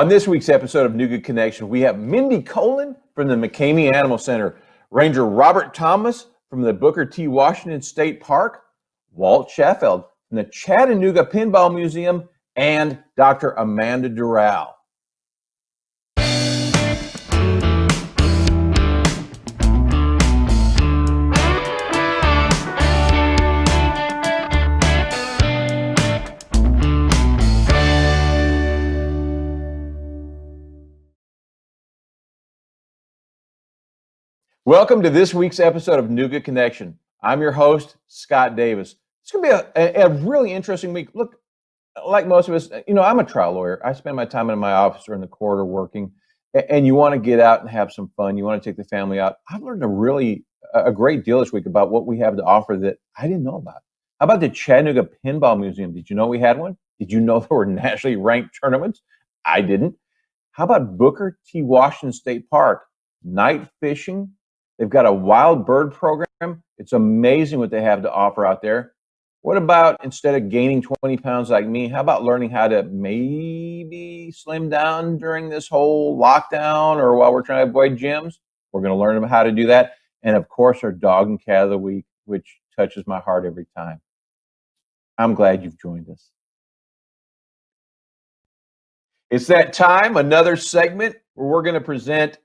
On this week's episode of Nooga Connection, we have Mindy Kolin from the McKamey Animal Center, Ranger Robert Thomas from the Booker T. Washington State Park, Walt Schaffeld from the Chattanooga Pinball Museum, and Dr. Amanda Durall. Welcome to this week's episode of Nooga Connection. I'm your host, Scott Davis. It's going to be a really interesting week. Look, like most of us, I'm a trial lawyer. I spend my time in my office or in the court or working, and you want to get out and have some fun. You want to take the family out. I've learned a great deal this week about what we have to offer that I didn't know about. How about the Chattanooga Pinball Museum? Did you know we had one? Did you know there were nationally ranked tournaments? I didn't. How about Booker T. Washington State Park? Night fishing. They've got a wild bird program. It's amazing what they have to offer out there. What about, instead of gaining 20 pounds like me, how about learning how to maybe slim down during this whole lockdown or while we're trying to avoid gyms? We're going to learn how to do that. And of course, our dog and cat of the week, which touches my heart every time. I'm glad you've joined us. It's that time, another segment where we're going to present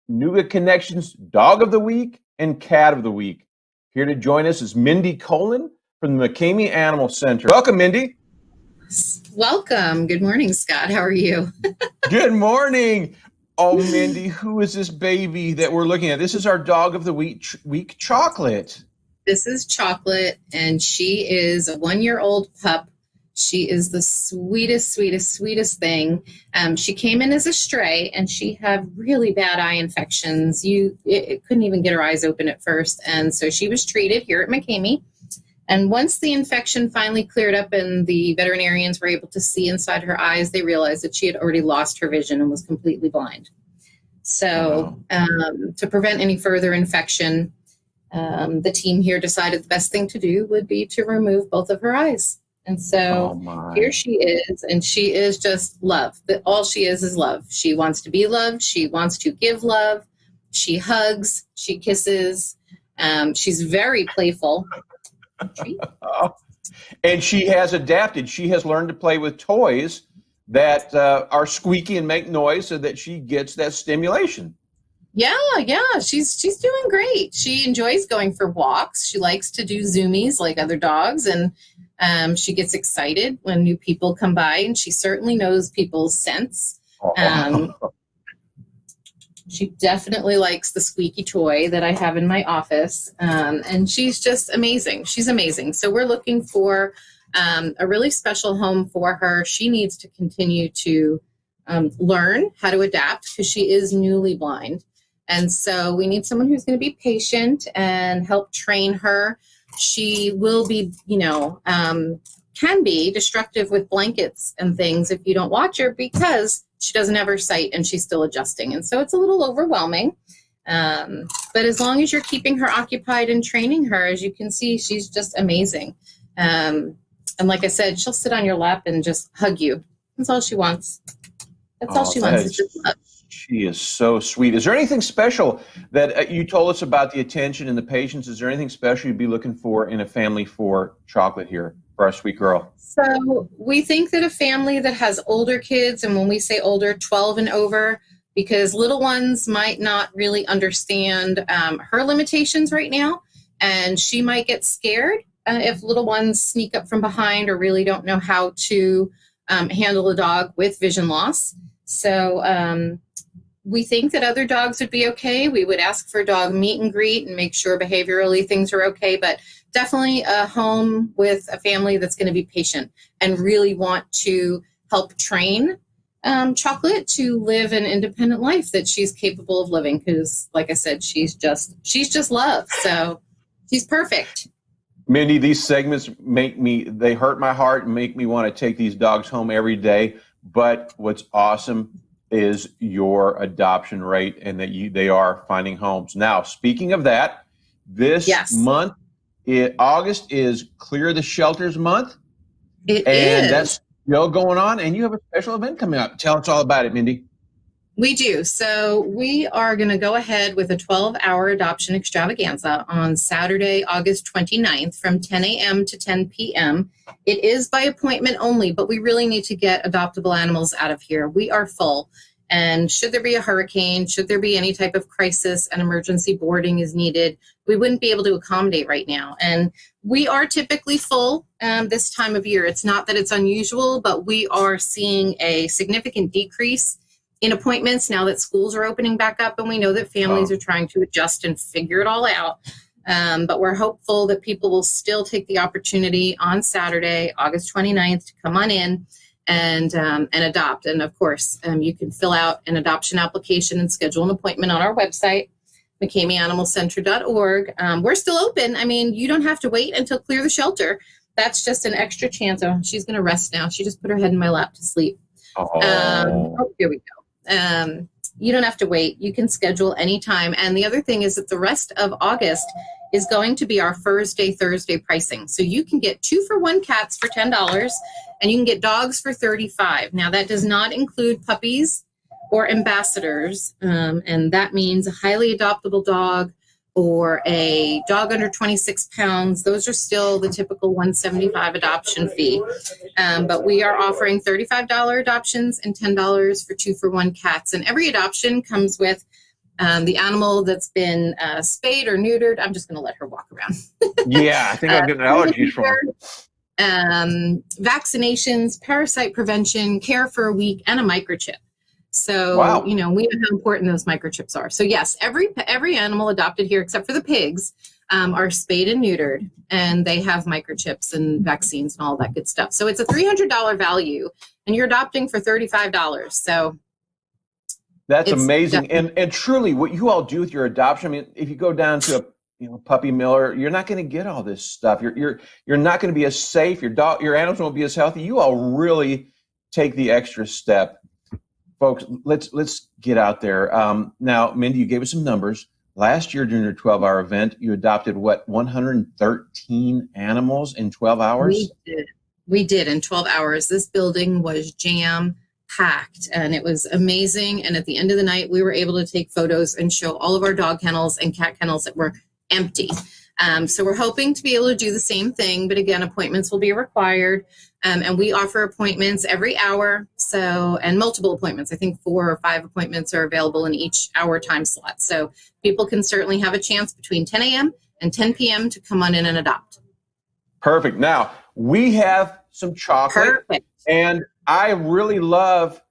Nooga Connection's Dog of the Week and Cat of the Week. Here to join us is Mindy Kolin from the McKamey Animal Center. Welcome, Mindy. Welcome. Good morning, Scott. How are you? Good morning. Oh, Mindy, who is this baby that we're looking at? This is our Dog of the Week, Chocolate. This is Chocolate, and she is a 1-year-old pup. She is the sweetest, sweetest, sweetest thing. She came in as a stray, and she had really bad eye infections. It couldn't even get her eyes open at first, and so she was treated here at McKamey. And once the infection finally cleared up and the veterinarians were able to see inside her eyes, they realized that she had already lost her vision and was completely blind. So to prevent any further infection, the team here decided the best thing to do would be to remove both of her eyes. And so here she is, and she is just love. All she is love. She wants to be loved. She wants to give love. She hugs. She kisses. She's very playful. And she has adapted. She has learned to play with toys that are squeaky and make noise so that she gets that stimulation. Yeah, she's doing great. She enjoys going for walks. She likes to do zoomies like other dogs, and she gets excited when new people come by, and she certainly knows people's scents. She definitely likes the squeaky toy that I have in my office, and she's just amazing. She's amazing. So we're looking for a really special home for her. She needs to continue to learn how to adapt because she is newly blind. And so we need someone who's going to be patient and help train her. She will be, can be destructive with blankets and things if you don't watch her because she doesn't have her sight and she's still adjusting. And so it's a little overwhelming. But as long as you're keeping her occupied and training her, as you can see, she's just amazing. And like I said, she'll sit on your lap and just hug you. That's all she wants. That's all she wants is just love. She is so sweet. Is there anything special that you told us about the attention and the patience? Is there anything special you'd be looking for in a family for Chocolate here for our sweet girl? So we think that a family that has older kids, and when we say older, 12 and over, because little ones might not really understand her limitations right now, and she might get scared if little ones sneak up from behind or really don't know how to handle a dog with vision loss. So we think that other dogs would be okay. We would ask for a dog meet and greet and make sure behaviorally things are okay, but definitely a home with a family that's going to be patient and really want to help train Chocolate to live an independent life that she's capable of living. Because, like I said, she's just love. So she's perfect. Mindy, these segments they hurt my heart and make me want to take these dogs home every day. But what's awesome is your adoption rate and that they are finding homes. Now, speaking of that, this month, August is Clear the Shelters month. It is. That's show going on, and you have a special event coming up. Tell us all about it, Mindy. We do. So we are going to go ahead with a 12-hour adoption extravaganza on Saturday, August 29th from 10 a.m. to 10 p.m. It is by appointment only, but we really need to get adoptable animals out of here. We are full. And should there be a hurricane, should there be any type of crisis and emergency boarding is needed, we wouldn't be able to accommodate right now. And we are typically full this time of year. It's not that it's unusual, but we are seeing a significant decrease in appointments now that schools are opening back up, and we know that families are trying to adjust and figure it all out. But we're hopeful that people will still take the opportunity on Saturday, August 29th, to come on in and adopt. And of course, you can fill out an adoption application and schedule an appointment on our website, McKameyAnimalCenter.org. We're still open. I mean, you don't have to wait until clear the shelter. That's just an extra chance. Oh, she's going to rest now. She just put her head in my lap to sleep. Here we go. You don't have to wait. You can schedule anytime. And the other thing is that the rest of August is going to be our Thursday pricing. So you can get 2-for-1 cats for $10 and you can get dogs for $35. Now that does not include puppies or ambassadors. And that means a highly adoptable dog or a dog under 26 pounds. Those are still the typical $175 adoption fee. But we are offering $35 adoptions and $10 for 2-for-1 cats. And every adoption comes with the animal that's been spayed or neutered. I'm just going to let her walk around. Yeah, I think I'm getting allergies from her. Vaccinations, parasite prevention, care for a week, and a microchip. So, wow. We know how important those microchips are. So yes, every animal adopted here, except for the pigs, are spayed and neutered, and they have microchips and vaccines and all that good stuff. So it's a $300 value, and you're adopting for $35. So that's amazing. And truly, what you all do with your adoption, I mean, if you go down to a puppy miller, you're not going to get all this stuff. You're not going to be as safe. Your animals won't be as healthy. You all really take the extra step. Folks, let's get out there. Now, Mindy, you gave us some numbers. Last year during your 12-hour event, you adopted, 113 animals in 12 hours? We did in 12 hours. This building was jam-packed, and it was amazing. And at the end of the night, we were able to take photos and show all of our dog kennels and cat kennels that were empty. So we're hoping to be able to do the same thing, but again, appointments will be required. And we offer appointments every hour, and multiple appointments. I think 4 or 5 appointments are available in each hour time slot. So people can certainly have a chance between 10 a.m. and 10 p.m. to come on in and adopt. Perfect. Now, we have some chocolate. Perfect. And I really love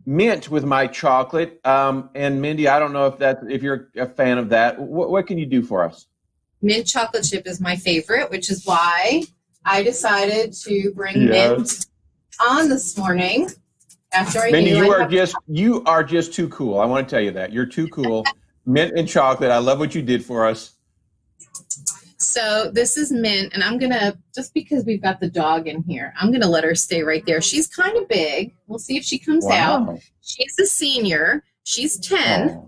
mint with my chocolate. And Mindy, I don't know if you're a fan of that. What can you do for us? Mint chocolate chip is my favorite, which is why I decided to bring mint on this morning. After I Mindy, you are just too cool. I want to tell you that. You're too cool. Mint and chocolate. I love what you did for us. So this is mint, and I'm going to, just because we've got the dog in here, I'm going to let her stay right there. She's kind of big. We'll see if she comes out. She's a senior. She's 10. Oh.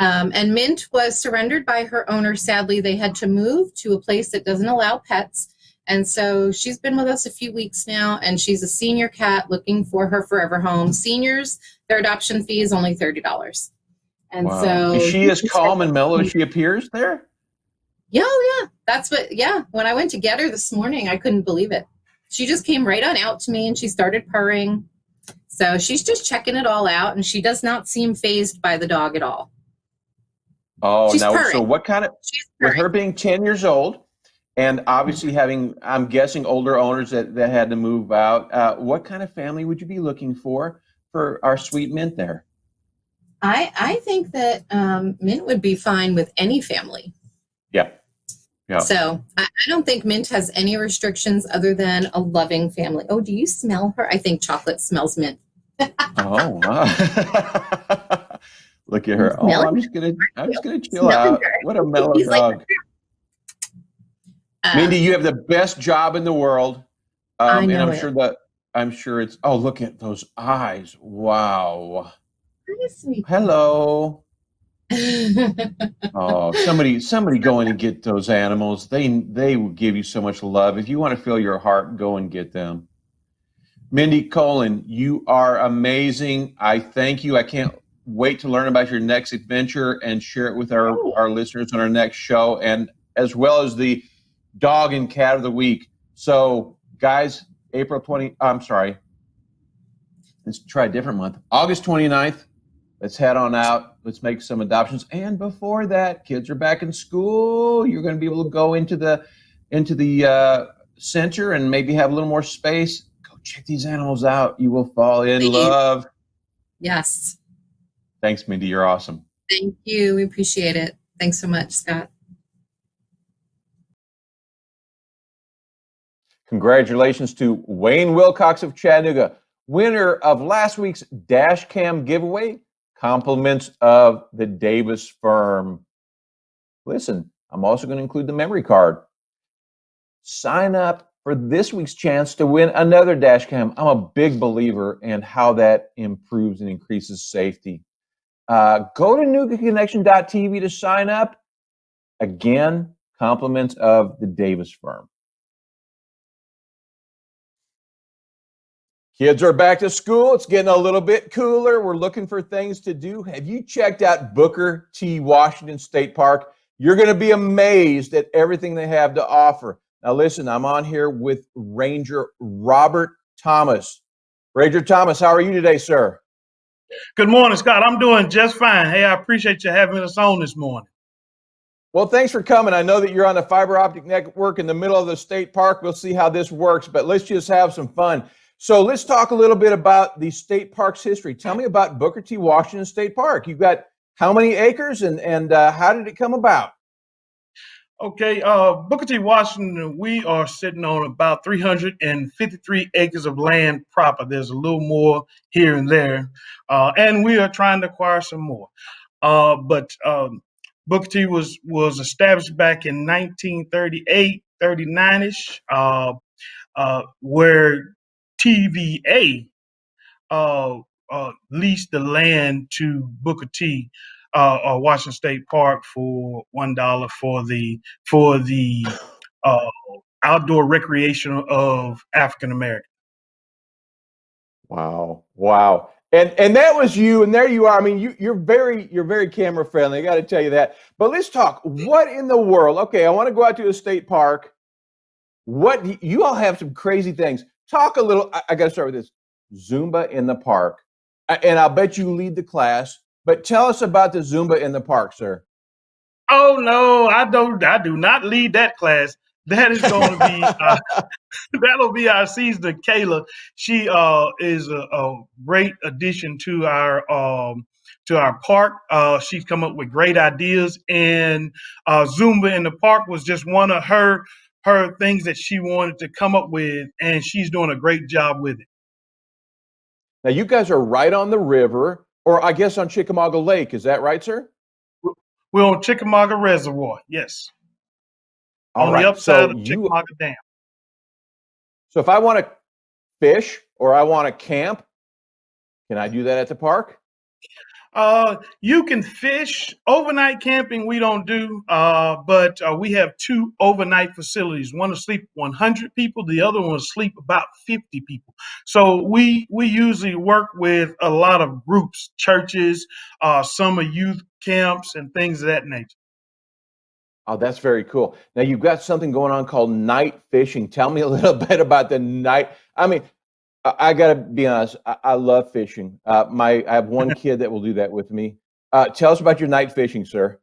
And Mint was surrendered by her owner. Sadly, they had to move to a place that doesn't allow pets. And so she's been with us a few weeks now, and she's a senior cat looking for her forever home. Seniors, their adoption fee is only $30. And so is she as calm and mellow as she appears there? Yeah, when I went to get her this morning, I couldn't believe it. She just came right on out to me and she started purring. So she's just checking it all out, and she does not seem fazed by the dog at all. Oh, she's now, purring. So what kind of, with her being 10 years old and obviously having, I'm guessing, older owners that had to move out, what kind of family would you be looking for our sweet Mint there? I think that Mint would be fine with any family. Yeah. So I don't think Mint has any restrictions other than a loving family. Oh, do you smell her? I think chocolate smells mint. Oh, wow. Look at her. Oh, I'm just gonna chill out. What a mellow dog. Mindy, you have the best job in the world. And I'm sure it's, oh, look at those eyes. Wow. Hello. Oh, somebody go in and get those animals. They will give you so much love. If you want to feel your heart, go and get them. Mindy, Kolin, you are amazing. I thank you. I can't wait to learn about your next adventure and share it with our listeners on our next show, and as well as the dog and cat of the week. So, guys, let's try a different month. August 29th, let's head on out. Let's make some adoptions. And before that, kids are back in school. You're going to be able to go into the center and maybe have a little more space. Go check these animals out. You will fall in love. Yes. Thanks, Mindy. You're awesome. Thank you. We appreciate it. Thanks so much, Scott. Congratulations to Wayne Wilcox of Chattanooga, winner of last week's dash cam giveaway. Compliments of the Davis firm. Listen, I'm also going to include the memory card. Sign up for this week's chance to win another dash cam. I'm a big believer in how that improves and increases safety. Go to NoogaConnection.tv to sign up. Again, compliments of the Davis firm. Kids are back to school. It's getting a little bit cooler. We're looking for things to do. Have you checked out Booker T. Washington State Park? You're going to be amazed at everything they have to offer. Now, listen, I'm on here with Ranger Robert Thomas. Ranger Thomas, how are you today, sir? Good morning, Scott. I'm doing just fine. Hey, I appreciate you having us on this morning. Well, thanks for coming. I know that you're on the fiber optic network in the middle of the state park. We'll see how this works, but let's just have some fun. So let's talk a little bit about the state park's history. Tell me about Booker T. Washington State Park. You've got how many acres and how did it come about? Okay, Booker T. Washington, we are sitting on about 353 acres of land proper. There's a little more here and there, and we are trying to acquire some more. But Booker T was established back in 1938, 39-ish, where TVA leased the land to Booker T. Washington State Park for $1 for the outdoor recreation of African Americans. Wow. And that was you, and there you are. I mean, you're very camera friendly. I got to tell you that. But let's talk. What in the world? Okay, I want to go out to a state park. What you all have some crazy things. Talk a little. I got to start with this. Zumba in the park, and I'll bet you lead the class. But tell us about the Zumba in the park, sir. Oh no, I do not lead that class. That is going to be that'll be our season. Kayla, she is a great addition to our park. She's come up with great ideas, and Zumba in the park was just one of her things that she wanted to come up with, and she's doing a great job with it. Now, you guys are right on the river, or I guess on Chickamauga Lake. Is that right, sir? We're on Chickamauga Reservoir, yes. All on right. the upside of Chickamauga Dam. So if I want to fish or I want to camp, can I do that at the park? You can fish. Overnight camping we don't do, but we have two overnight facilities. One to sleep 100 people, the other one to sleep about 50 people. So we usually work with a lot of groups, churches, summer youth camps, and things of that nature. Oh, that's very cool. Now you've got something going on called night fishing. Tell me a little bit about the night. I mean, I got to be honest. I love fishing. I have one kid that will do that with me. Tell us about your night fishing, sir.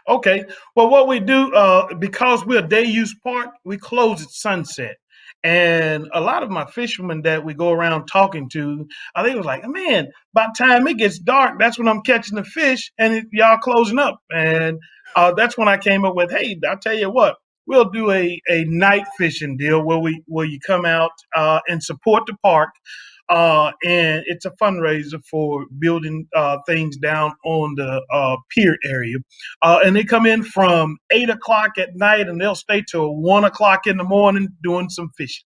Okay. Well, what we do, because we're a day use park, we close at sunset. And a lot of my fishermen that we go around talking to, they was like, man, by the time it gets dark, that's when I'm catching the fish and y'all closing up. And that's when I came up with, hey, I'll tell you what, we'll do a night fishing deal where you come out and support the park. And it's a fundraiser for building things down on the pier area. And they come in from 8 o'clock at night and they'll stay till 1 o'clock in the morning doing some fishing.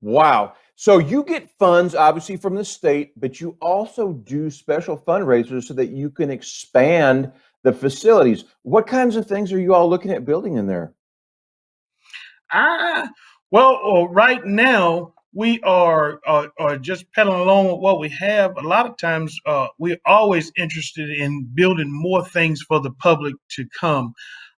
Wow. So you get funds obviously from the state, but you also do special fundraisers so that you can expand the facilities. What kinds of things are you all looking at building in there? Well, right now we are just pedaling along with what we have, a lot of times we're always interested in building more things for the public to come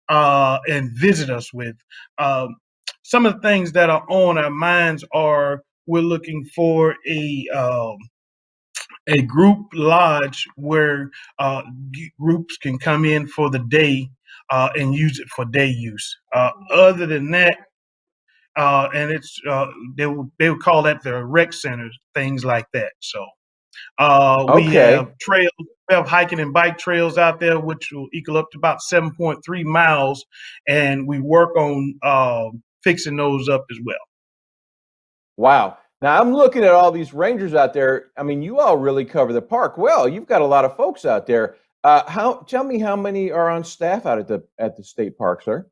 and visit us with. Um, some of the things that are on our minds are we're looking for a group lodge where groups can come in for the day and use it for day use. Other than that, and it's they would call that the rec centers, things like that. So we have Okay. trails, we have hiking and bike trails out there, which will equal up to about 7.3 miles, and we work on fixing those up as well. Wow. Now I'm looking at all these rangers out there. I mean, you all really cover the park well. You've got a lot of folks out there. How? Tell me how many are on staff out at the state park, sir?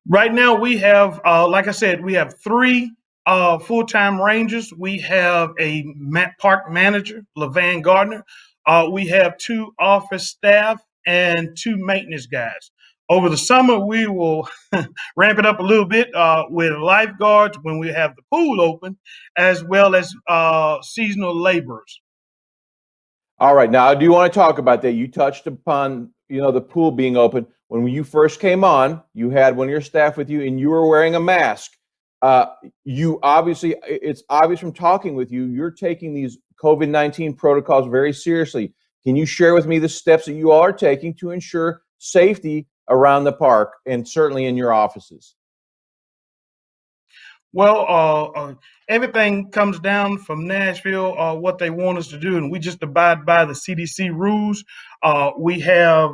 Right now, we have, like I said, we have three full-time rangers. We have a park manager, LaVan Gardner. We have two office staff and two maintenance guys. Over the summer, we will ramp it up a little bit with lifeguards when we have the pool open, as well as seasonal laborers. All right. Now I do want to talk about that. You touched upon, the pool being open. When you first came on, you had one of your staff with you, and you were wearing a mask. You obviously, it's obvious from talking with you, you're taking these COVID-19 protocols very seriously. Can you share with me the steps that you all are taking to ensure safety around the park and certainly in your offices? Well, everything comes down from Nashville, what they want us to do, and we just abide by the CDC rules. We have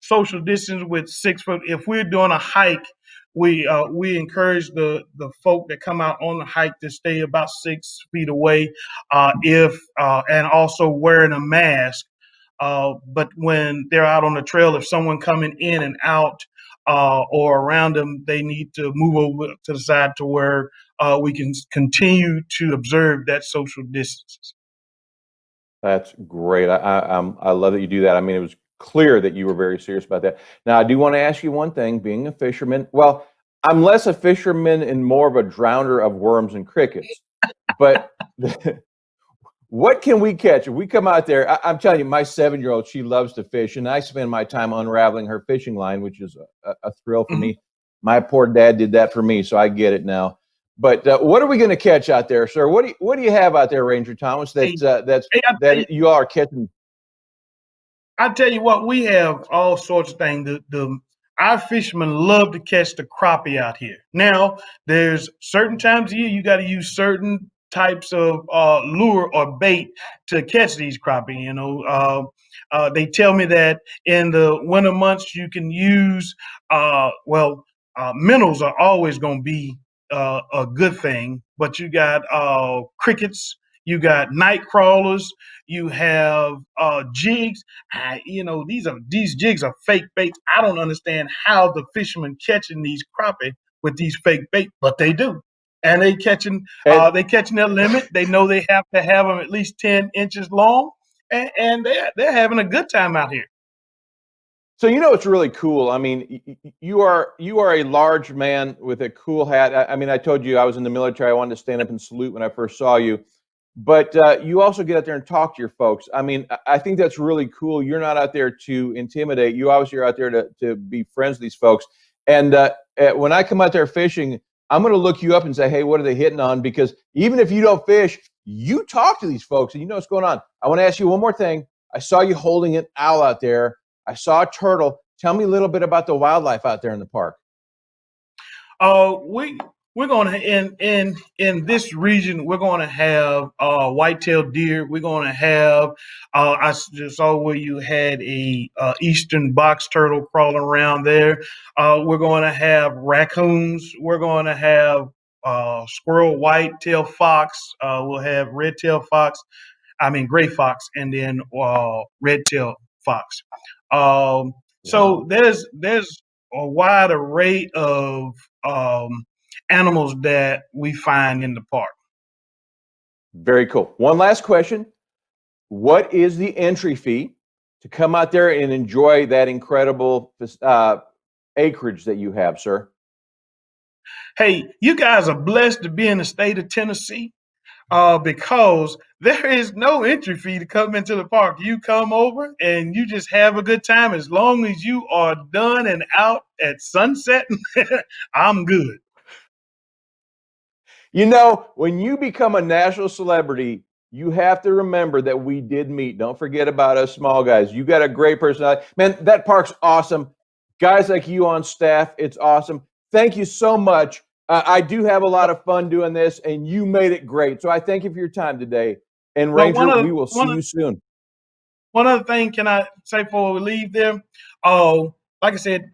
social distance with 6 foot. If we're doing a hike, we encourage the folk that come out on the hike to stay about 6 feet away, if and also wearing a mask. But when they're out on the trail, if someone coming in and out or around them, they need to move over to the side to where we can continue to observe that social distance. That's great. I love that you do that. I mean, it was clear that you were very serious about that. Now, I do want to ask you one thing. Being a fisherman, well, I'm less a fisherman and more of a drowner of worms and crickets. But what can we catch if we come out there? I'm telling you, my 7-year-old, she loves to fish, and I spend my time unraveling her fishing line, which is a thrill for Mhm. me. My poor dad did that for me, so I get it now. But what are we going to catch out there, sir? What do you have out there, Ranger Thomas? Hey, hey, That you all are catching. I tell you what, we have all sorts of things. Our fishermen love to catch the crappie out here. Now, there's certain times of year you got to use certain types of lure or bait to catch these crappie. They tell me that in the winter months you can use minnows are always going to be a good thing, but you got crickets, you got night crawlers, you have jigs. These jigs are fake baits. I don't understand how the fishermen catching these crappie with these fake bait, but they do, and And they catching their limit. They know they have to have them at least 10 inches long, and they're having a good time out here. so it's really cool. I mean, you are a large man with a cool hat. I mean, I told you I was in the military. I wanted to stand up and salute when I first saw you. But you also get out there and talk to your folks. I mean, I think that's really cool. You're not out there to intimidate. You obviously are out there to be friends with these folks. And when I come out there fishing, I'm going to look you up and say, hey, what are they hitting on? Because even if you don't fish, you talk to these folks and you know what's going on. I want to ask you one more thing. I saw you holding an owl out there. I saw a turtle. Tell me a little bit about the wildlife out there in the park. We we're going to in this region we're going to have white-tailed deer. We're going to have just saw where you had a eastern box turtle crawling around there. We're going to have raccoons. We're going to have squirrel, white-tailed fox. We'll have red-tailed fox. I mean gray fox, and then red-tailed fox. So Wow. there's a wide array of um, animals that we find in the park. Very cool. One last question. What is the entry fee to come out there and enjoy that incredible acreage that you have, sir? Hey, you guys are blessed to be in the state of Tennessee because there is no entry fee to come into the park. You come over and you just have a good time. As long as you are done and out at sunset, I'm good. You know, when you become a national celebrity, you have to remember that we did meet. Don't forget about us small guys. You got a great personality. Man, that park's awesome. Guys like you on staff, it's awesome. Thank you so much. I do have a lot of fun doing this, and you made it great. So I thank you for your time today. And Well, Ranger, we will see you soon. one other thing can I say before we leave there? Like I said,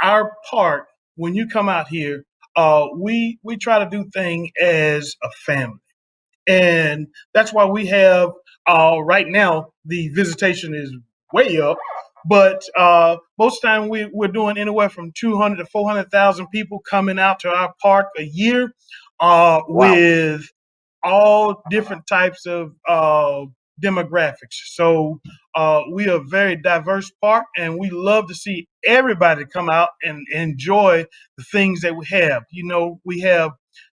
our park, when you come out here, we try to do things as a family. And that's why we have right now the visitation is way up, but most time we're doing anywhere from 200 to 400,000 people coming out to our park a year Wow. with all different types of demographics. So we are a very diverse park, and we love to see everybody come out and enjoy the things that we have. You know, we have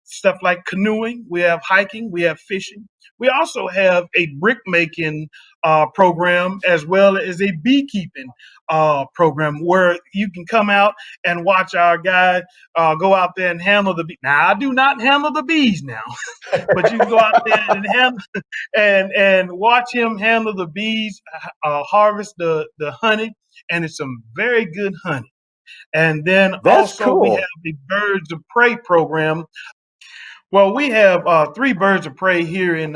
stuff like canoeing, we have hiking, we have fishing. We also have a brick making program as well as a beekeeping program where you can come out and watch our guy go out there and handle the bee. Now, I do not handle the bees now, but you can go out there and handle and watch him handle the bees, harvest the honey, and it's some very good honey. And then That's also we have cool. the birds of prey program. Well, we have three birds of prey here in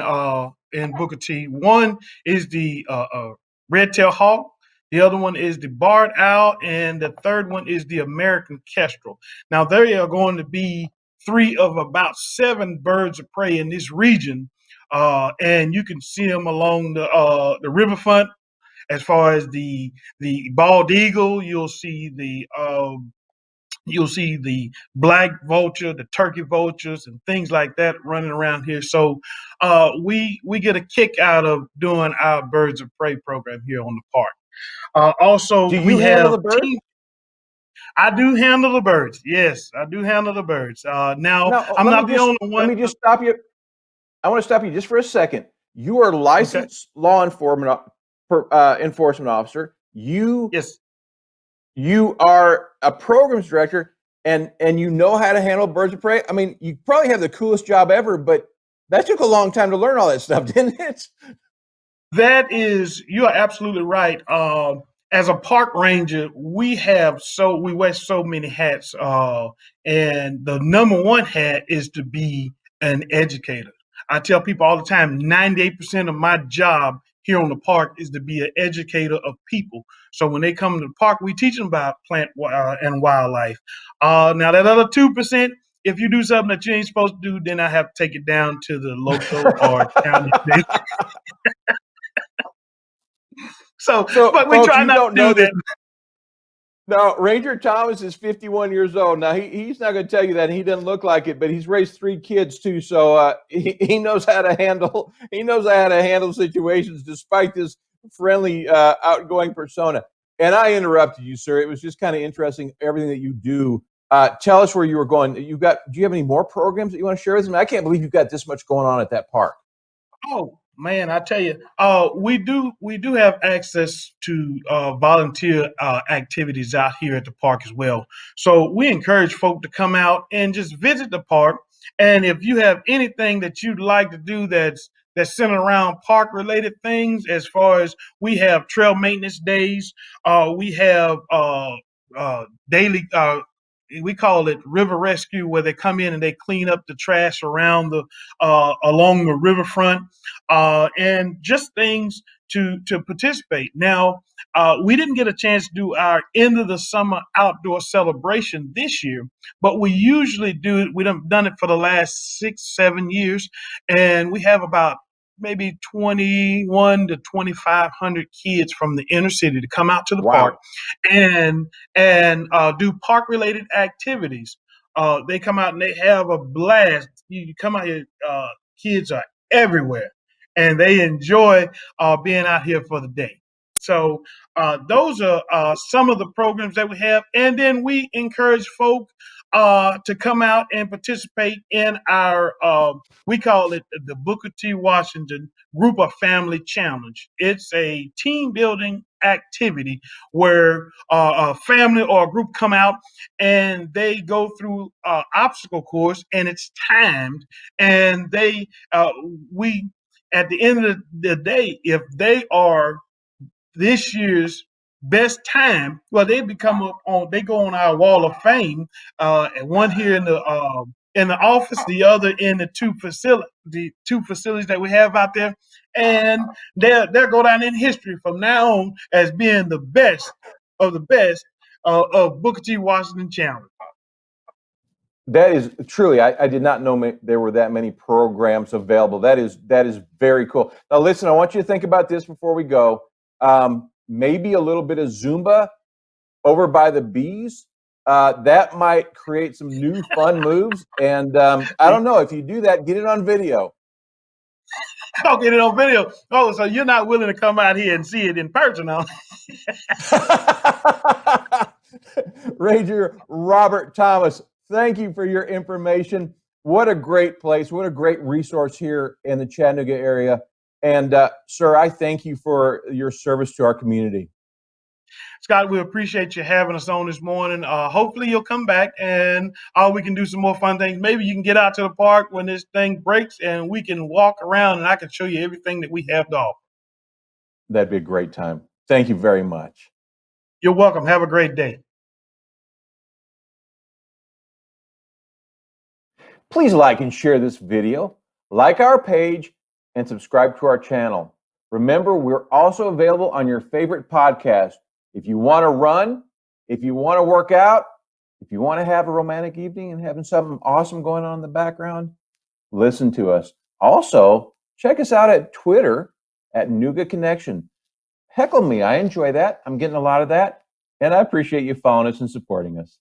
Booker T. One is the red-tailed hawk. The other one is the barred owl, and the third one is the American kestrel. Now, there are going to be three of about seven birds of prey in this region, and you can see them along the riverfront. As far as the bald eagle, you'll see the black vulture, the turkey vultures, and things like that running around here. So we get a kick out of doing our birds of prey program here on the park. Also, Do we you handle have the birds? I do handle the birds. Yes, I do handle the birds. Now, Now, I'm not the only let one. me just stop you. I want to stop you just for a second. You are a Okay. licensed law enforcement officer. Yes. You are a programs director, and you know how to handle birds of prey. I mean, you probably have the coolest job ever, but that took a long time to learn all that stuff, didn't it? You are absolutely right. As a park ranger, we wear so many hats, and the number one hat is to be an educator. I tell people all the time, 98% of my job here on the park is to be an educator of people. So when they come to the park, we teach them about plant and wildlife. Now that other 2%, if you do something that you ain't supposed to do, then I have to take it down to the local or county. So, So, but we folks, try you not don't to do know this. that. No, Ranger Thomas is 51 years old. Now, he's not going to tell you that. He doesn't look like it, but he's raised 3 kids too. So he knows how to handle situations despite this friendly, outgoing persona. And I interrupted you, sir. It was just kind of interesting, everything that you do. Tell us where you were going. Do you have any more programs that you want to share with me? I can't believe you've got this much going on at that park. Oh man, I tell you, we do have access to volunteer activities out here at the park as well. So we encourage folk to come out and just visit the park. And if you have anything that you'd like to do that's centered around park related things, as far as we have trail maintenance days, we have daily. We call it river rescue, where they come in and they clean up the trash around the along the riverfront, and just things to participate. Now, we didn't get a chance to do our end of the summer outdoor celebration this year, but we usually do it. We've done it for the last 6, 7 years, and we have about maybe 21 to 2,500 kids from the inner city to come out to the park Wow. and do park related activities. They come out and they have a blast. You come out here, kids are everywhere, and they enjoy being out here for the day. So those are some of the programs that we have, and then we encourage folk to come out and participate in our, we call it the Booker T. Washington Group of Family Challenge. It's a team building activity where a family or a group come out and they go through obstacle course, and it's timed, and we at the end of the day, if they are this year's best time, well, they they go on our wall of fame, and one here in the office, the other in the two facilities that we have out there, and they'll go down in history from now on as being the best of the best of Booker T. Washington Challenge. That is truly, I did not know there were that many programs available. That is very cool. Now, listen, I want you to think about this before we go. Maybe a little bit of Zumba over by the bees. That might create some new fun moves. And I don't know, if you do that, get it on video. I'll get it on video. Oh, so you're not willing to come out here and see it in person, huh? Ranger Robert Thomas, thank you for your information. What a great place. What a great resource here in the Chattanooga area. And, sir, I thank you for your service to our community. Scott, we appreciate you having us on this morning. Hopefully you'll come back and we can do some more fun things. Maybe you can get out to the park when this thing breaks and we can walk around and I can show you everything that we have to offer. That'd be a great time. Thank you very much. You're welcome. Have a great day. Please like and share this video, like our page, and subscribe to our channel. Remember, we're also available on your favorite podcast. If you want to run, if you want to work out, if you want to have a romantic evening and having something awesome going on in the background, listen to us. Also, check us out at Twitter at Nooga Connection. Heckle me. I enjoy that. I'm getting a lot of that. And I appreciate you following us and supporting us.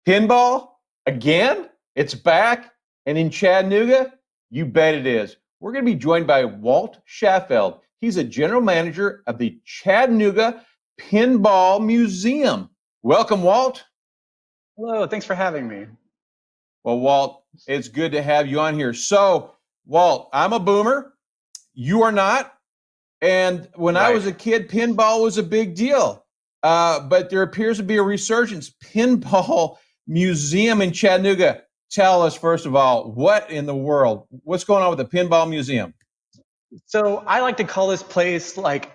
Pinball, again? It's back. And in Chattanooga? You bet it is. We're going to be joined by Walt Schaffeld. He's a general manager of the Chattanooga Pinball Museum. Welcome, Walt. Hello, thanks for having me. Well, Walt, it's good to have you on here. So, Walt, I'm a boomer. You are not. And when I was a kid, pinball was a big deal. But there appears to be a resurgence. Pinball Museum in Chattanooga. Tell us, first of all, what in the world? What's going on with the Pinball Museum? So I like to call this place, like,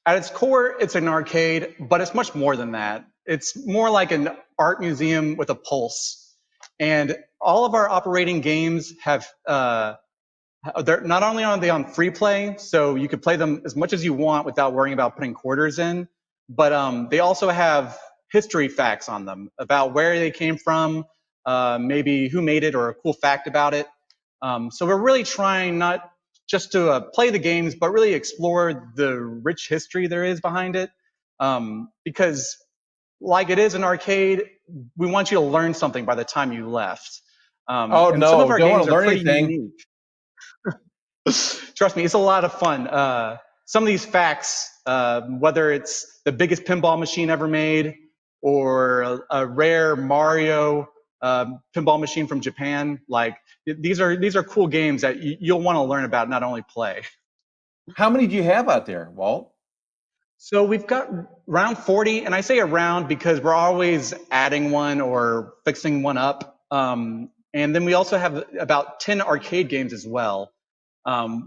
at its core, it's an arcade, but it's much more than that. It's more like an art museum with a pulse. And all of our operating games have, they're not only are they on free play, so you could play them as much as you want without worrying about putting quarters in, but they also have history facts on them about where they came from, maybe who made it or a cool fact about it. So we're really trying not just to play the games, but really explore the rich history there is behind it. Because like it is an arcade, we want you to learn something by the time you left. Oh, no, some of our don't want games to learn are pretty anything. Unique. Trust me, it's a lot of fun. Some of these facts, whether it's the biggest pinball machine ever made or a rare Mario pinball machine from Japan, like these are cool games that you'll want to learn about, not only play. How many do you have out there, Walt? So we've got around 40, and I say around because we're always adding one or fixing one up. And then we also have about 10 arcade games as well.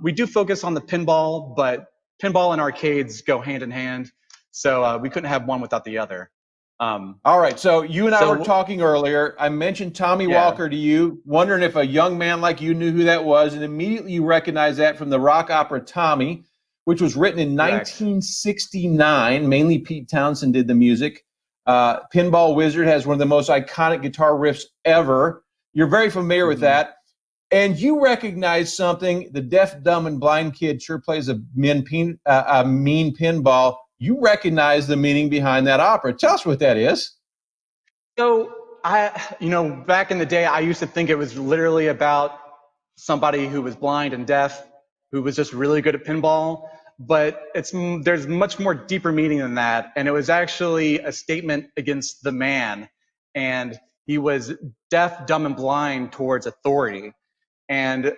We do focus on the pinball, but pinball and arcades go hand in hand. So we couldn't have one without the other. All right, so you and I were talking earlier. I mentioned Tommy Walker to you, wondering if a young man like you knew who that was, and immediately you recognized that from the rock opera Tommy, which was written in 1969. Mainly Pete Townsend did the music. Pinball Wizard has one of the most iconic guitar riffs ever. You're very familiar with that. And you recognize something. The deaf, dumb, and blind kid sure plays a mean pinball. You recognize the meaning behind that opera. Tell us what that is. So back in the day, I used to think it was literally about somebody who was blind and deaf, who was just really good at pinball. but there's much more deeper meaning than that. And it was actually a statement against the man, and he was deaf, dumb, and blind towards authority. And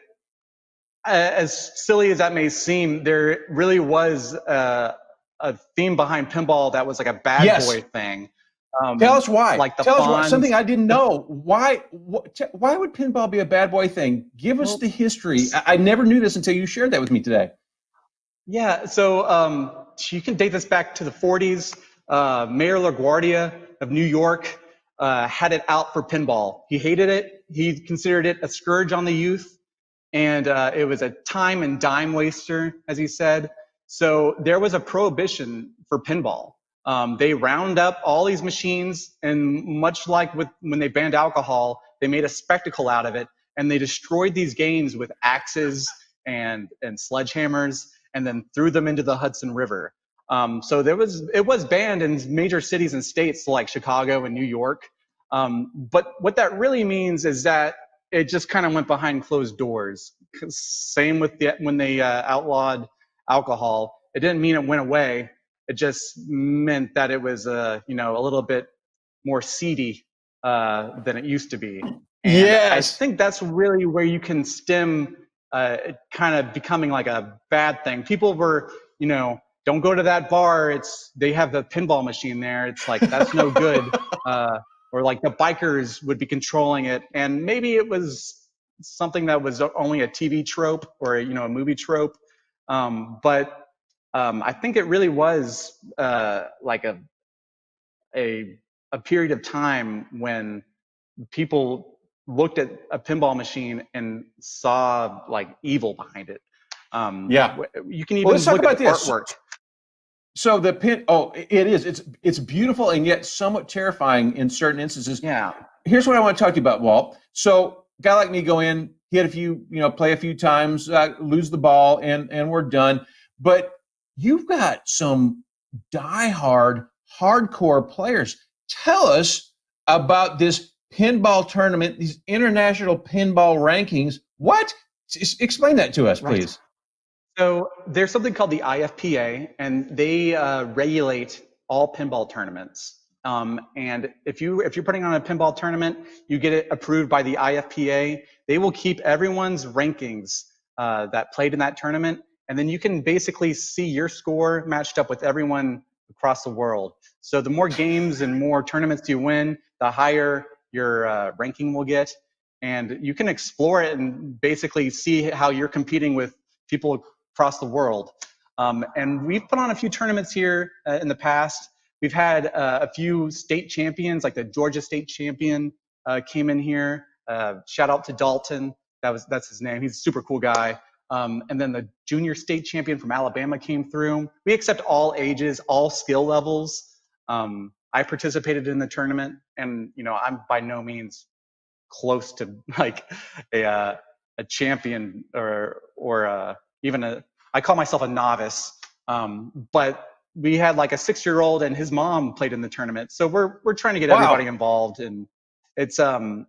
as silly as that may seem, there really was a theme behind pinball that was like a bad boy thing. Tell us why. Like the Tell us Fonz. something I didn't know. Why would pinball be a bad boy thing? Give us the history. I never knew this until you shared that with me today. Yeah, so you can date this back to the 40s. Mayor LaGuardia of New York had it out for pinball. He hated it. He considered it a scourge on the youth, and it was a time and dime waster, as he said. So there was a prohibition for pinball. They round up all these machines, and much like when they banned alcohol, they made a spectacle out of it, and they destroyed these games with axes and sledgehammers, and then threw them into the Hudson River. So it was banned in major cities and states like Chicago and New York. But what that really means is that it just kind of went behind closed doors. Same with when they outlawed alcohol. It didn't mean it went away. It just meant that it was a little bit more seedy than it used to be. And yes. I think that's really where you can stem kind of becoming like a bad thing. People were, don't go to that bar. They have the pinball machine there. It's like, that's no good. Or like the bikers would be controlling it. And maybe it was something that was only a TV trope or a movie trope. But I think it really was like a period of time when people looked at a pinball machine and saw like evil behind it. You can even let's talk look about at the this. artwork. So it is. It's beautiful and yet somewhat terrifying in certain instances. Yeah. Here's what I want to talk to you about, Walt. So, a guy like me go in, hit a few, play a few times, lose the ball, and we're done. But you've got some diehard, hardcore players. Tell us about this pinball tournament, these international pinball rankings. What? Explain that to us, please. Right. So there's something called the IFPA, and they regulate all pinball tournaments. And if you're putting on a pinball tournament, you get it approved by the IFPA. They will keep everyone's rankings that played in that tournament, and then you can basically see your score matched up with everyone across the world. So the more games and more tournaments you win, the higher your ranking will get, and you can explore it and basically see how you're competing with people across the world. And we've put on a few tournaments here in the past. We've had a few state champions, like the Georgia state champion came in here. Shout out to Dalton. That's his name. He's a super cool guy. And then the junior state champion from Alabama came through. We accept all ages, all skill levels. I participated in the tournament, and I'm by no means close to like a champion or even I call myself a novice. But we had like a 6-year-old and his mom played in the tournament. So we're trying to get everybody involved, and it's all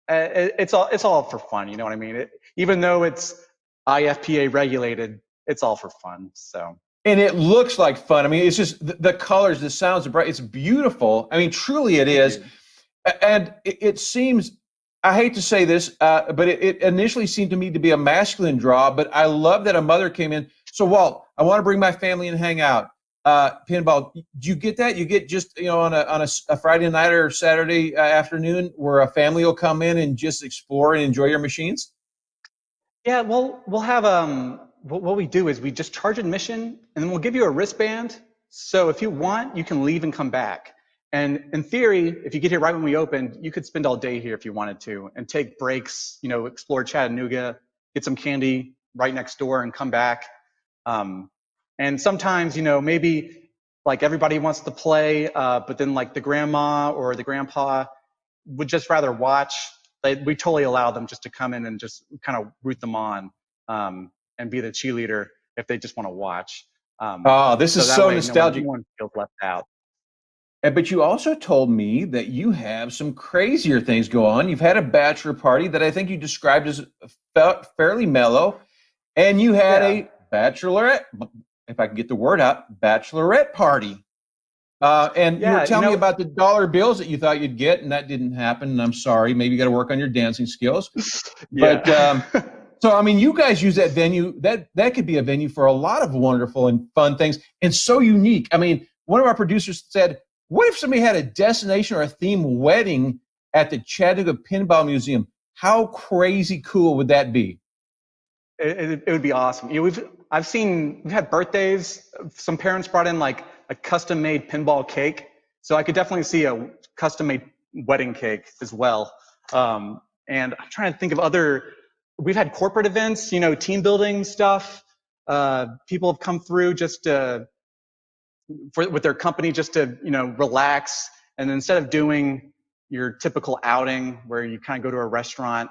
for fun. You know what I mean? Even though it's IFPA regulated, it's all for fun. So. And it looks like fun. I mean, it's just the colors, the sounds, the bright. It's beautiful. I mean, truly it is. And it seems, I hate to say this, but it initially seemed to me to be a masculine draw, but I love that a mother came in. So, Walt, I want to bring my family and hang out. Pinball, do you get that? You get just, on a Friday night or Saturday afternoon where a family will come in and just explore and enjoy your machines? Yeah, well, we'll have, what we do is we just charge admission, and then we'll give you a wristband. So if you want, you can leave and come back. And in theory, if you get here right when we opened, you could spend all day here if you wanted to and take breaks, explore Chattanooga, get some candy right next door and come back. And sometimes, maybe like everybody wants to play, but then like the grandma or the grandpa would just rather watch. We totally allow them just to come in and just kind of root them on and be the cheerleader if they just want to watch. This is so nostalgic. No one feels left out. But you also told me that you have some crazier things go on. You've had a bachelor party that I think you described as fairly mellow, and you had a bachelorette if I can get the word out, bachelorette party. And you were Yeah, telling me about the dollar bills that you thought you'd get, and that didn't happen. And I'm sorry. Maybe you got to work on your dancing skills. But yeah. so, I mean, you guys use that venue. That could be a venue for a lot of wonderful and fun things, and so unique. I mean, one of our producers said, "What if somebody had a destination or a theme wedding at the Chattanooga Pinball Museum? How crazy cool would that be?" It would be awesome. We've had birthdays. Some parents brought in like a custom made pinball cake, so I could definitely see a custom made wedding cake as well. And I'm trying to think of other. We've had corporate events, team building stuff. People have come through just with their company just to relax, and instead of doing your typical outing where you kind of go to a restaurant,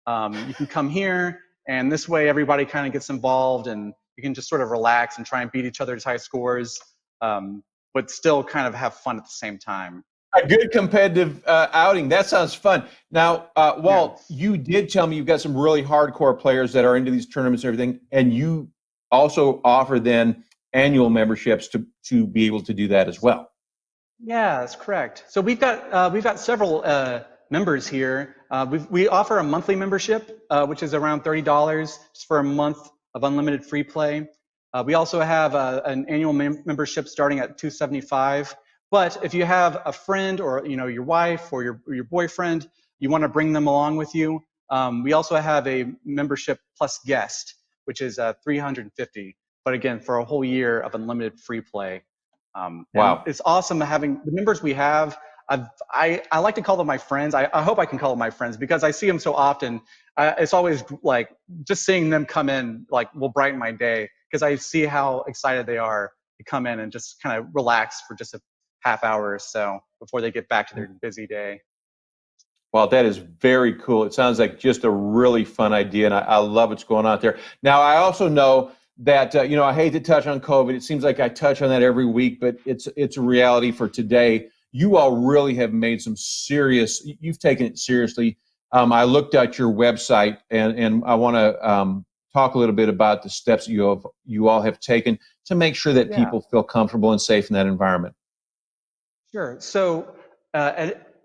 you can come here. And this way, everybody kind of gets involved, and you can just sort of relax and try and beat each other's high scores, but still kind of have fun at the same time. A good competitive outing. That sounds fun. Now, Walt, you did tell me you've got some really hardcore players that are into these tournaments and everything, and you also offer then annual memberships to be able to do that as well. Yeah, that's correct. So we've got several members here. We offer a monthly membership, which is around $30 just for a month of unlimited free play. We also have an annual membership starting at $275. But if you have a friend or your wife or your boyfriend, you want to bring them along with you, we also have a membership plus guest, which is $350. But again, for a whole year of unlimited free play. Wow. It's awesome having the members we have. I like to call them my friends. I hope I can call them my friends because I see them so often. It's always like just seeing them come in will brighten my day because I see how excited they are to come in and just kind of relax for just a half hour or so before they get back to their busy day. Well, that is very cool. It sounds like just a really fun idea, and I love what's going on there. Now, I also know that I hate to touch on COVID. It seems like I touch on that every week, but it's a reality for today. You all really have made some serious. You've taken it seriously. I looked at your website, and I want to talk a little bit about the steps that you all have taken to make sure that people feel comfortable and safe in that environment. Sure. So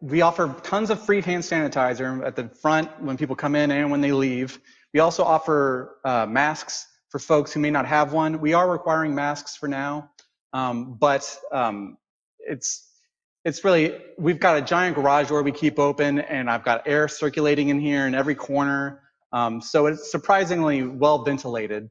we offer tons of free hand sanitizer at the front when people come in and when they leave. We also offer masks for folks who may not have one. We are requiring masks for now, but it's really, we've got a giant garage door we keep open, and I've got air circulating in here in every corner. So it's surprisingly well ventilated.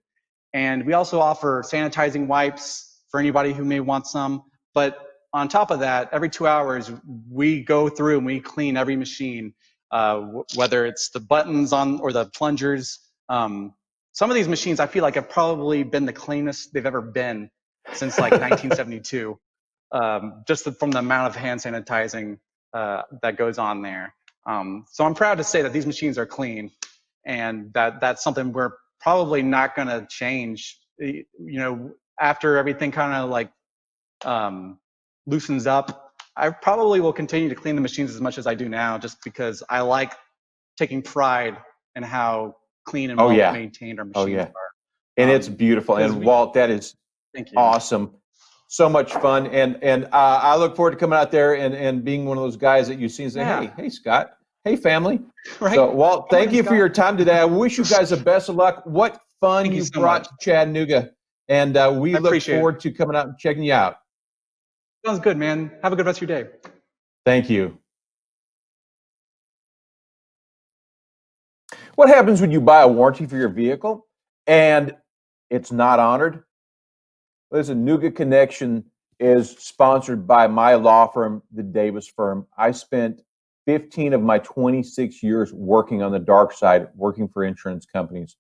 And we also offer sanitizing wipes for anybody who may want some. But on top of that, every 2 hours, we go through and we clean every machine, whether it's the buttons on or the plungers. Some of these machines I feel like have probably been the cleanest they've ever been since like 1972, just from the amount of hand sanitizing that goes on there. So I'm proud to say that these machines are clean, and that's something we're probably not going to change. After everything kind of loosens up, I probably will continue to clean the machines as much as I do now, just because I like taking pride in how clean and well maintained our machines are. And it's beautiful. And Walt, that is awesome. So much fun. And I look forward to coming out there and being one of those guys that you see and say, hey, Scott, hey, family. Right? So, Walt, thank you for your time today. I wish you guys the best of luck. What fun you brought to Chattanooga. And we look forward to coming out and checking you out. Sounds good, man. Have a good rest of your day. Thank you. What happens when you buy a warranty for your vehicle and it's not honored? Listen, Nooga Connection is sponsored by my law firm, the Davis Firm. I spent 15 of my 26 years working on the dark side, working for insurance companies.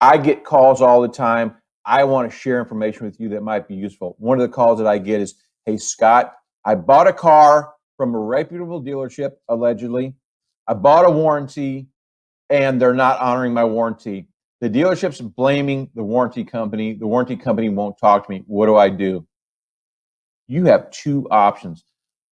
I get calls all the time. I want to share information with you that might be useful. One of the calls that I get is, hey, Scott, I bought a car from a reputable dealership, allegedly. I bought a warranty, and they're not honoring my warranty. The dealership's blaming the warranty company. The warranty company won't talk to me. What do I do? You have two options.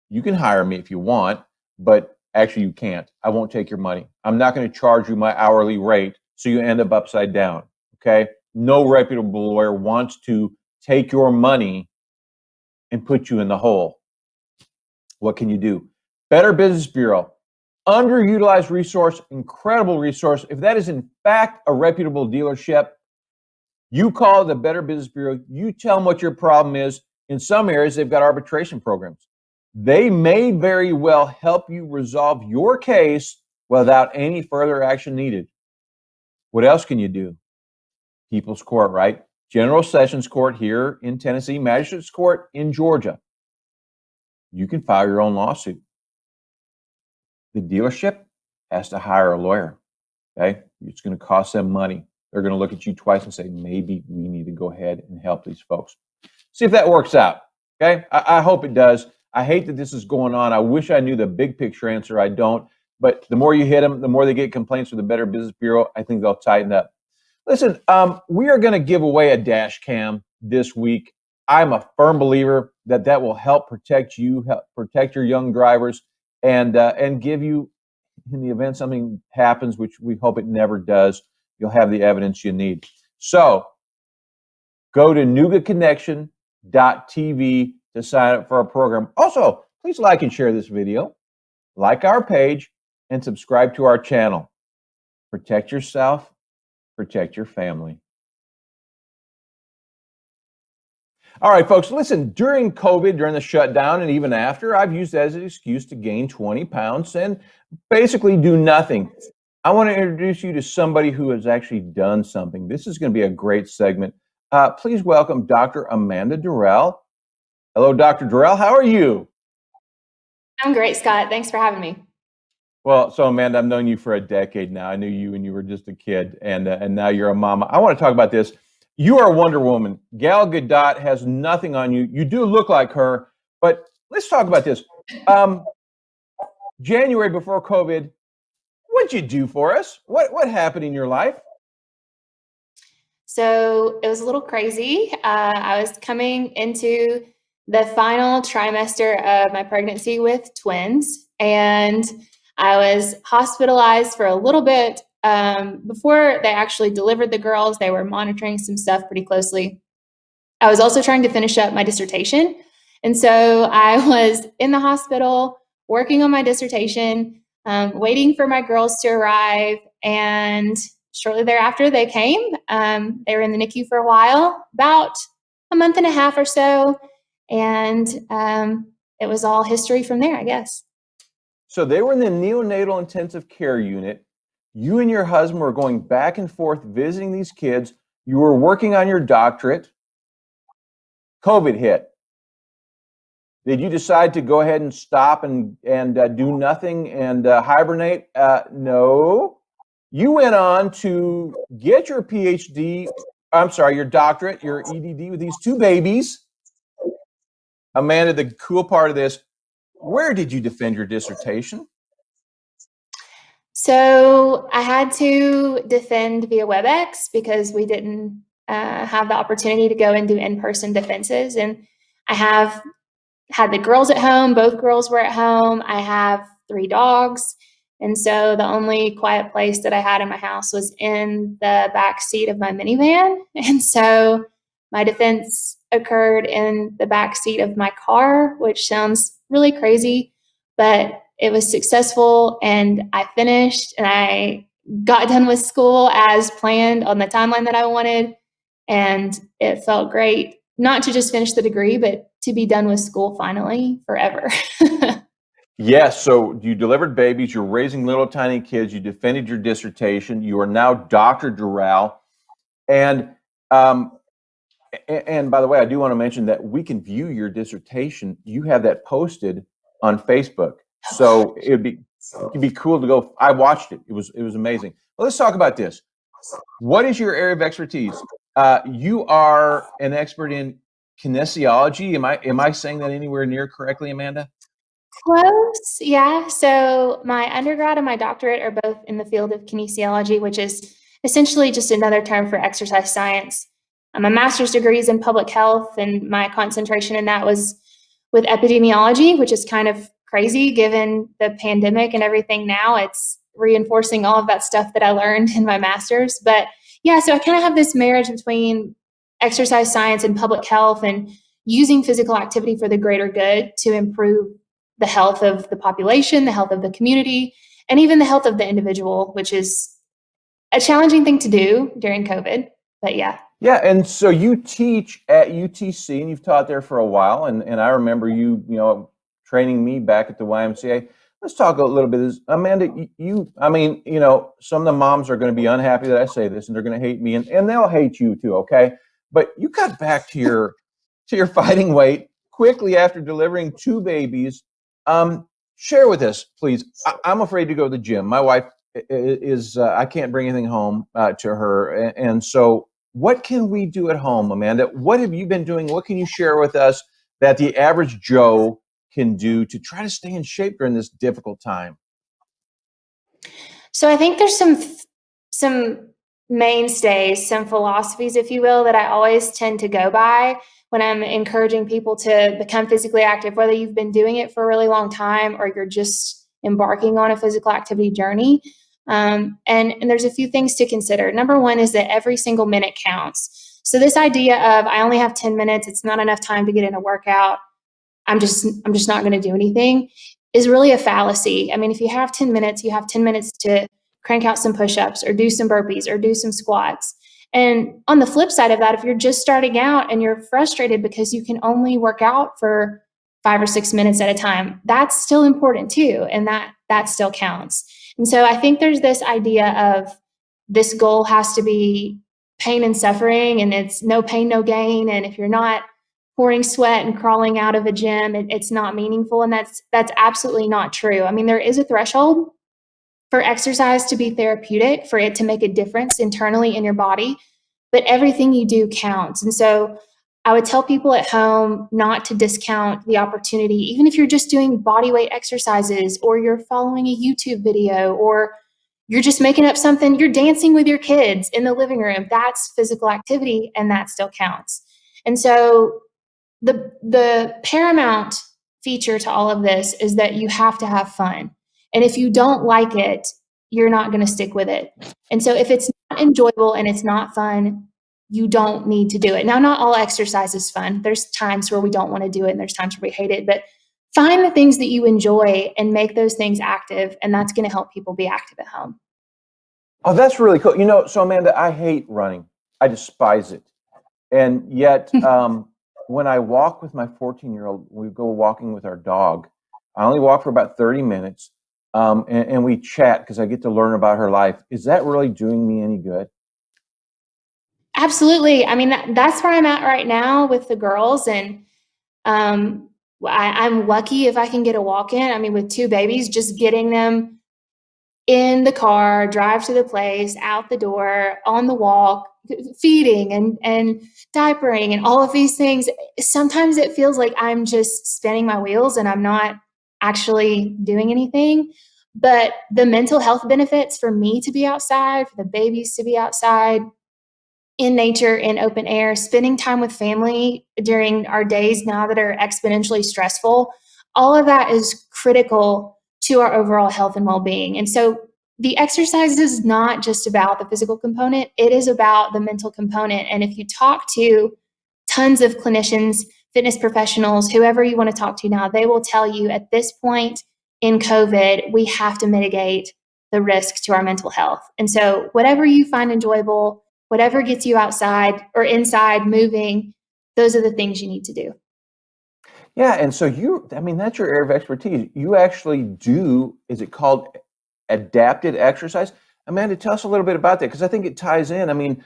You can hire me if you want, but actually you can't. I won't take your money. I'm not going to charge you my hourly rate, so you end up upside down, okay? no reputable lawyer wants to take your money and put you in the hole. What can you do? Better Business Bureau, underutilized resource, incredible resource. If that is in fact a reputable dealership, you call the Better Business Bureau, you tell them what your problem is. In some areas, they've got arbitration programs. They may very well help you resolve your case without any further action needed. What else can you do? People's Court, right? General Sessions Court here in Tennessee, Magistrates Court in Georgia. You can file your own lawsuit. The dealership has to hire a lawyer, okay? It's going to cost them money. They're going to look at you twice and say, maybe we need to go ahead and help these folks. See if that works out, okay? I hope it does. I hate that this is going on. I wish I knew the big picture answer. I don't. But the more you hit them, the more they get complaints from the Better Business Bureau. I think they'll tighten up. Listen, we are going to give away a dash cam this week. I'm a firm believer that that will help protect you, help protect your young drivers, and give you, in the event something happens, which we hope it never does, you'll have the evidence you need. So go to NoogaConnection.tv to sign up for our program. Also, please like and share this video, like our page, and subscribe to our channel. Protect yourself, protect your family. All right, folks, listen, during COVID, during the shutdown, and even after, I've used that as an excuse to gain 20 pounds and basically do nothing. I want to introduce you to somebody who has actually done something. This is going to be a great segment. Please welcome Dr. Amanda Durall. Hello, Dr. Durall. How are you? I'm great, Scott. Thanks for having me. Well, so Amanda, I've known you for a decade now. I knew you when you were just a kid, and now you're a mama. I want to talk about this. You are Wonder Woman. Gal Gadot has nothing on you. You do look like her, but let's talk about this. January before COVID, what'd you do for us? What happened in your life? So it was a little crazy. I was coming into the final trimester of my pregnancy with twins, and I was hospitalized for a little bit. Before they actually delivered the girls, they were monitoring some stuff pretty closely. I was also trying to finish up my dissertation. And so I was in the hospital working on my dissertation, waiting for my girls to arrive. And shortly thereafter, they came. They were in the NICU for a while, about a month and a half or so. And it was all history from there, I guess. So they were in the neonatal intensive care unit. You and your husband were going back and forth visiting these kids. You were working on your doctorate. COVID hit. Did you decide to go ahead and stop and do nothing and hibernate? No. You went on to get your PhD, I'm sorry, your doctorate, your EDD with these two babies. Amanda, the cool part of this, where did you defend your dissertation? So I had to defend via WebEx because we didn't have the opportunity to go and do in-person defenses. And I have had the girls at home. Both girls were at home. I have 3 dogs. And so the only quiet place that I had in my house was in the back seat of my minivan. And so my defense occurred in the back seat of my car, which sounds really crazy, but it was successful, and I finished, and I got done with school as planned on the timeline that I wanted, and it felt great not to just finish the degree, but to be done with school finally, forever. Yes, so you delivered babies, you're raising little tiny kids, you defended your dissertation, you are now Dr. Durall, and by the way, I do want to mention that we can view your dissertation. You have that posted on Facebook. So it'd be cool to go. I watched it. It was amazing. Well, let's talk about this. What is your area of expertise? You are an expert in kinesiology. Am I saying that anywhere near correctly, Amanda? Close, yeah. So my undergrad and my doctorate are both in the field of kinesiology, which is essentially just another term for exercise science. My master's degree is in public health, and my concentration in that was with epidemiology, which is kind of crazy given the pandemic and everything now. It's reinforcing all of that stuff that I learned in my master's. But Yeah, so I kind of have this marriage between exercise science and public health, and using physical activity for the greater good to improve the health of the population, the health of the community, and even the health of the individual, which is a challenging thing to do during COVID. But yeah. Yeah, and so you teach at UTC, and you've taught there for a while, and I remember you training me back at the YMCA. Let's talk a little bit. Amanda, I mean, some of the moms are going to be unhappy that I say this, and they're going to hate me, and they'll hate you too, okay? But you got back to your fighting weight quickly after delivering 2 babies. Share with us, please. I'm afraid to go to the gym. My wife is I can't bring anything home to her, and so what can we do at home, Amanda? What have you been doing? What can you share with us that the average Joe can do to try to stay in shape during this difficult time? So I think there's some mainstays, some philosophies, if you will, that I always tend to go by when I'm encouraging people to become physically active, whether you've been doing it for a really long time or you're just embarking on a physical activity journey. And there's a few things to consider. Number one is that every single minute counts. So this idea of I only have 10 minutes, it's not enough time to get in a workout, I'm just not going to do anything, is really a fallacy. I mean, if you have 10 minutes, you have 10 minutes to crank out some push-ups or do some burpees or do some squats. And on the flip side of that, if you're just starting out and you're frustrated because you can only work out for 5 or 6 minutes at a time, that's still important too. And that still counts. And so I think there's this idea of this goal has to be pain and suffering, and it's no pain, no gain. And if you're not pouring sweat and crawling out of a gym, it's not meaningful. And that's absolutely not true. I mean, there is a threshold for exercise to be therapeutic, for it to make a difference internally in your body, but everything you do counts. And so I would tell people at home not to discount the opportunity, even if you're just doing body weight exercises or you're following a YouTube video or you're just making up something, you're dancing with your kids in the living room. That's physical activity, and that still counts. And so the paramount feature to all of this is that you have to have fun. And if you don't like it, you're not going to stick with it. And so if it's not enjoyable and it's not fun, you don't need to do it. Now, not all exercise is fun. There's times where we don't want to do it and there's times where we hate it, but find the things that you enjoy and make those things active. And that's going to help people be active at home. Oh, that's really cool. So Amanda, I hate running. I despise it. And yet, when I walk with my 14-year-old, we go walking with our dog. I only walk for about 30 minutes. And we chat because I get to learn about her life. Is that really doing me any good? Absolutely. I mean, that's where I'm at right now with the girls. And I'm lucky if I can get a walk in. I mean, with 2 babies, just getting them in the car, drive to the place, out the door, on the walk, feeding and diapering and all of these things. Sometimes it feels like I'm just spinning my wheels and I'm not actually doing anything. But the mental health benefits for me to be outside, for the babies to be outside, in nature, in open air, spending time with family during our days now that are exponentially stressful, all of that is critical to our overall health and well-being. And so the exercise is not just about the physical component, it is about the mental component. And if you talk to tons of clinicians, fitness professionals, whoever you want to talk to now, they will tell you at this point in COVID, we have to mitigate the risk to our mental health. And so whatever you find enjoyable, whatever gets you outside or inside moving, those are the things you need to do. Yeah, and so that's your area of expertise. You actually do, is it called adapted exercise? Amanda, tell us a little bit about that, because I think it ties in. I mean,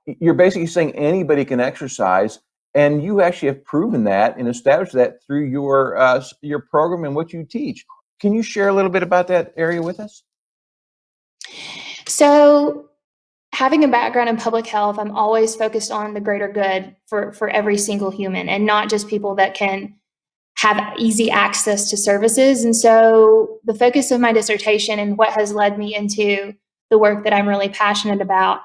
you're basically saying anybody can exercise, and you actually have proven that and established that through your program and what you teach. Can you share a little bit about that area with us? So having a background in public health, I'm always focused on the greater good for every single human, and not just people that can have easy access to services. And so the focus of my dissertation and what has led me into the work that I'm really passionate about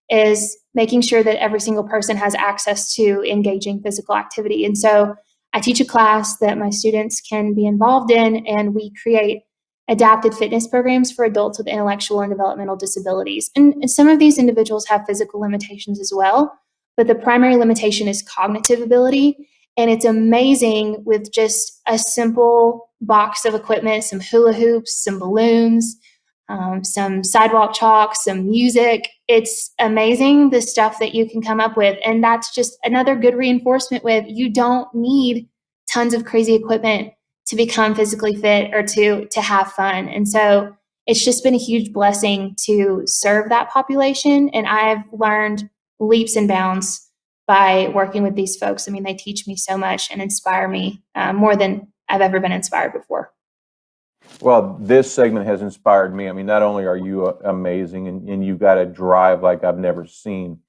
is making sure that every single person has access to engaging physical activity. And so I teach a class that my students can be involved in, and we create adapted fitness programs for adults with intellectual and developmental disabilities. And some of these individuals have physical limitations as well, but the primary limitation is cognitive ability. And it's amazing with just a simple box of equipment, some hula hoops, some balloons, some sidewalk chalk, some music. It's amazing the stuff that you can come up with. And that's just another good reinforcement with you don't need tons of crazy equipment to become physically fit or to have fun. And so it's just been a huge blessing to serve that population. And I've learned leaps and bounds by working with these folks. I mean, they teach me so much and inspire me more than I've ever been inspired before. Well, this segment has inspired me. I mean, not only are you amazing and you've got a drive like I've never seen,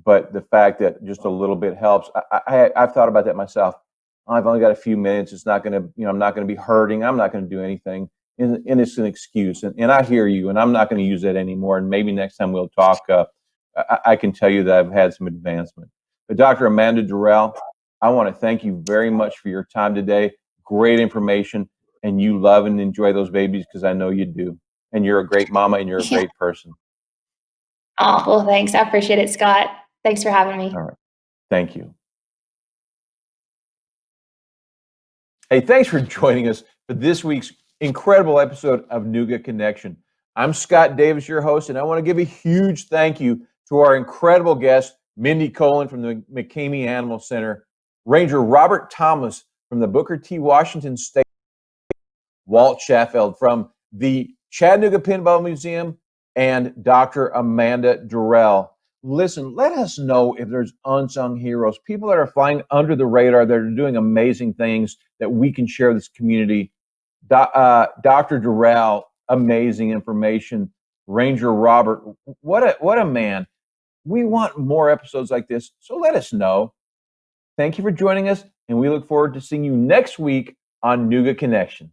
but the fact that just a little bit helps. I've thought about that myself. I've only got a few minutes. It's not going to, I'm not going to be hurting. I'm not going to do anything. And it's an excuse. And I hear you, and I'm not going to use that anymore. And maybe next time we'll talk, I can tell you that I've had some advancement. But Dr. Amanda Durall, I want to thank you very much for your time today. Great information. And you love and enjoy those babies because I know you do. And you're a great mama and you're a great person. Oh, well, thanks. I appreciate it, Scott. Thanks for having me. All right. Thank you. Hey, thanks for joining us for this week's incredible episode of Nooga Connection. I'm Scott Davis, your host, and I want to give a huge thank you to our incredible guest, Mindy Kolin from the McKamey Animal Center, Ranger Robert Thomas from the Booker T. Washington State, Walt Schaffeld from the Chattanooga Pinball Museum, and Dr. Amanda Durall. Listen, let us know if there's unsung heroes, people that are flying under the radar, that are doing amazing things that we can share with this community. Dr. Durall, amazing information. Ranger Robert, what a man. We want more episodes like this, so let us know. Thank you for joining us, and we look forward to seeing you next week on Nooga Connection.